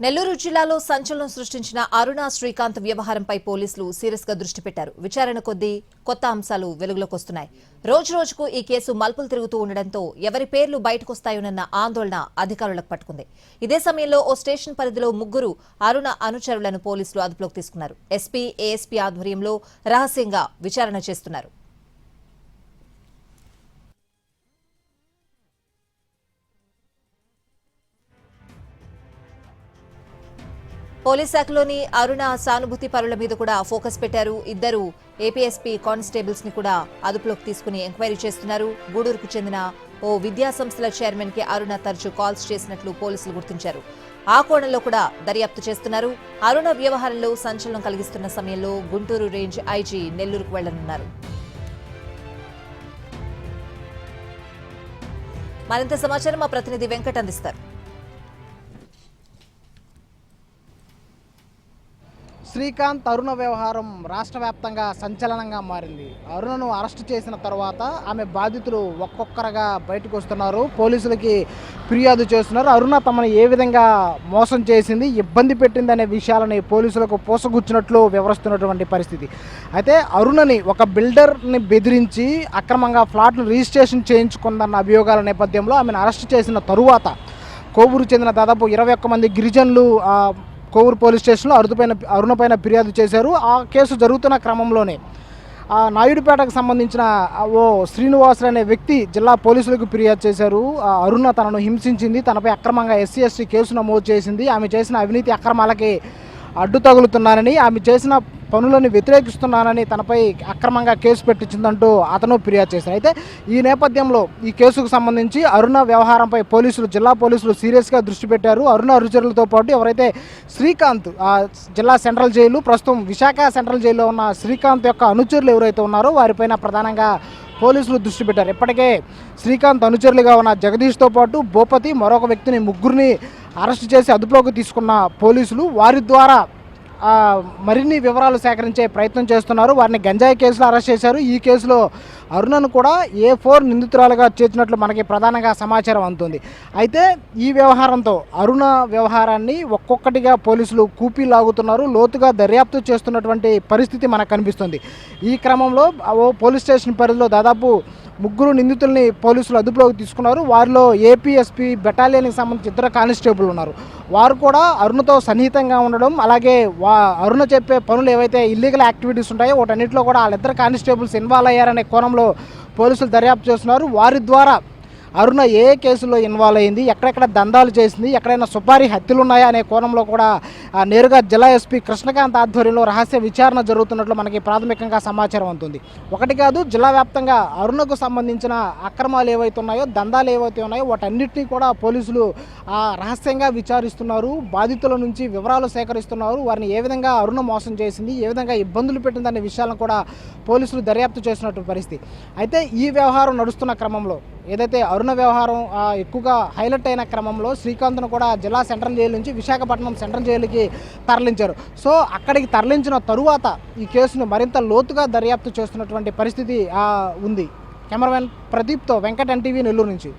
నెల్లూరు జిల్లాలో సంచలనం సృష్టించిన అరుణ శ్రీకాంత్ వ్యవహారంపై పోలీసులు సీరియస్ గా దృష్టి పెట్టారు. విచారణ కొద్దీ కొత్త అంశాలు వెలుగులోకి వస్తున్నాయి. రోజురోజుకు ఈ కేసు మలుపులు తిరుగుతూ ఉండడంతో ఎవరి పేర్లు బయటకొస్తాయోనన్న ఆందోళన అధికారులకు పట్టుకుంది. ఇదే సమయంలో ఓ స్టేషన్ పరిధిలో ముగ్గురు అరుణ అనుచరులను పోలీసులు అదుపులోకి తీసుకున్నారు. ఎస్పీ, ఏఎస్పీ ఆధ్వర్యంలో రహస్యంగా విచారణ చేస్తున్నారు. పోలీస్ శాఖలోని అరుణ సానుభూతి పరుల మీద కూడా ఫోకస్ పెట్టారు. ఇద్దరు ఏపీఎస్పీ కానిస్టేబుల్స్ ని కూడా అదుపులోకి తీసుకుని ఎంక్వైరీ చేస్తున్నారు. గూడూరుకు చెందిన ఓ విద్యా సంస్థల చైర్మన్ కి అరుణ తరచూ కాల్స్ చేసినట్లు పోలీసులు గుర్తించారు. ఆ కోణంలో కూడా దర్యాప్తు చేస్తున్నారు. అరుణ వ్యవహారంలో సంచలనం కలిగిస్తున్న సమయంలో గుంటూరు రేంజ్ ఐజీ నెల్లూరుకు వెళ్లనున్నారు. మరింత సమాచారం మా ప్రతినిధి వెంకట్ అందిస్తారు. శ్రీకాంత్ అరుణ వ్యవహారం రాష్ట్ర వ్యాప్తంగా సంచలనంగా మారింది. అరుణను అరెస్టు చేసిన తర్వాత ఆమె బాధితులు ఒక్కొక్కరుగా బయటకు వస్తున్నారు. పోలీసులకి ఫిర్యాదు చేస్తున్నారు. అరుణ తమను ఏ విధంగా మోసం చేసింది, ఇబ్బంది పెట్టిందనే విషయాలని పోలీసులకు పూసగుచ్చినట్లు వివరిస్తున్నటువంటి పరిస్థితి. అయితే అరుణని ఒక బిల్డర్ని బెదిరించి అక్రమంగా ఫ్లాట్ను రిజిస్ట్రేషన్ చేయించుకుందన్న అభియోగాల నేపథ్యంలో ఆమెను అరెస్టు చేసిన తరువాత కోవూరు చెందిన దాదాపు 21 మంది గిరిజనులు కోవూరు పోలీస్ స్టేషన్లో అరుణ పైన ఫిర్యాదు చేశారు. ఆ కేసు జరుగుతున్న క్రమంలోనే నాయుడుపేటకు సంబంధించిన ఓ శ్రీనివాసులు అనే వ్యక్తి జిల్లా పోలీసులకు ఫిర్యాదు చేశారు. అరుణ తనను హింసించింది, తనపై అక్రమంగా SC/ST కేసు నమోదు చేసింది, ఆమె చేసిన అవినీతి అక్రమాలకి అడ్డు తగులుతున్నానని, ఆమె చేసిన పనులను వ్యతిరేకిస్తున్నానని తనపై అక్రమంగా కేసు పెట్టించిందంటూ అతను ఫిర్యాదు చేశారు. అయితే ఈ నేపథ్యంలో ఈ కేసుకు సంబంధించి అరుణ వ్యవహారంపై జిల్లా పోలీసులు సీరియస్గా దృష్టి పెట్టారు. అరుణ అనుచరులతో పాటు ఎవరైతే శ్రీకాంత్ జిల్లా సెంట్రల్ జైలు, ప్రస్తుతం విశాఖ సెంట్రల్ జైల్లో ఉన్న శ్రీకాంత్ యొక్క అనుచరులు ఎవరైతే ఉన్నారో వారిపైన ప్రధానంగా పోలీసులు దృష్టి పెట్టారు. ఇప్పటికే శ్రీకాంత్ అనుచరులుగా ఉన్న జగదీష్తో పాటు భూపతి, మరొక వ్యక్తిని ముగ్గురిని అరెస్టు చేసి అదుపులోకి తీసుకున్న పోలీసులు వారి ద్వారా మరిన్ని వివరాలు సేకరించే ప్రయత్నం చేస్తున్నారు. వారిని గంజాయి కేసులో అరెస్ట్ చేశారు. ఈ కేసులో అరుణను కూడా A4 నిందితురాలుగా చేర్చినట్లు మనకి ప్రధానంగా సమాచారం అందుతుంది. అయితే ఈ వ్యవహారంతో అరుణ వ్యవహారాన్ని ఒక్కొక్కటిగా పోలీసులు కూపీ లాగుతున్నారు, లోతుగా దర్యాప్తు చేస్తున్నటువంటి పరిస్థితి మనకు కనిపిస్తుంది. ఈ క్రమంలో ఓ పోలీస్ స్టేషన్ పరిధిలో దాదాపు ముగ్గురు నిందితుల్ని పోలీసులు అదుపులోకి తీసుకున్నారు. వారిలో ఏపీఎస్పీ బెటాలియన్కి సంబంధించి 2 కానిస్టేబుల్ ఉన్నారు. వారు కూడా అరుణతో సన్నిహితంగా ఉండడం, అలాగే అరుణ చెప్పే పనులు ఏవైతే ఇల్లీగల్ యాక్టివిటీస్ ఉంటాయో వాటన్నిటిలో కూడా వాళ్ళిద్దరు కానిస్టేబుల్స్ ఇన్వాల్వ్ అయ్యారనే కోణంలో పోలీసులు దర్యాప్తు చేస్తున్నారు. వారి ద్వారా అరుణ ఏ కేసులో ఇన్వాల్వ్ అయింది, ఎక్కడెక్కడ దందాలు చేసింది, ఎక్కడైనా సుపారీ హత్యలు ఉన్నాయా అనే కోణంలో కూడా నేరుగా జిల్లా ఎస్పీ కృష్ణకాంత్ ఆధ్వర్యంలో రహస్య విచారణ జరుగుతున్నట్లు మనకి ప్రాథమికంగా సమాచారం అందుతుంది. ఒకటి కాదు, జిల్లా వ్యాప్తంగా అరుణకు సంబంధించిన అక్రమాలు ఏవైతే ఉన్నాయో, దందాలు ఏవైతే ఉన్నాయో వాటన్నిటినీ కూడా పోలీసులు రహస్యంగా విచారిస్తున్నారు. బాధితుల నుంచి వివరాలు సేకరిస్తున్నారు. వారిని ఏ విధంగా అరుణ మోసం చేసింది, ఏ విధంగా ఇబ్బందులు పెట్టిందనే విషయాలను కూడా పోలీసులు దర్యాప్తు చేసినట్టు పరిస్థితి. అయితే ఈ వ్యవహారం నడుస్తున్న క్రమంలో ఏదైతే అరుణ వ్యవహారం ఎక్కువగా హైలైట్ అయిన క్రమంలో శ్రీకాంత్ను కూడా జిల్లా సెంట్రల్ జైలు నుంచి విశాఖపట్నం సెంట్రల్ జైలుకి తరలించారు. సో అక్కడికి తరలించిన తరువాత ఈ కేసును మరింత లోతుగా దర్యాప్తు చేస్తున్నటువంటి పరిస్థితి ఉంది. కెమెరామెన్ ప్రదీప్తో వెంకట్, NTV, నెల్లూరు నుంచి.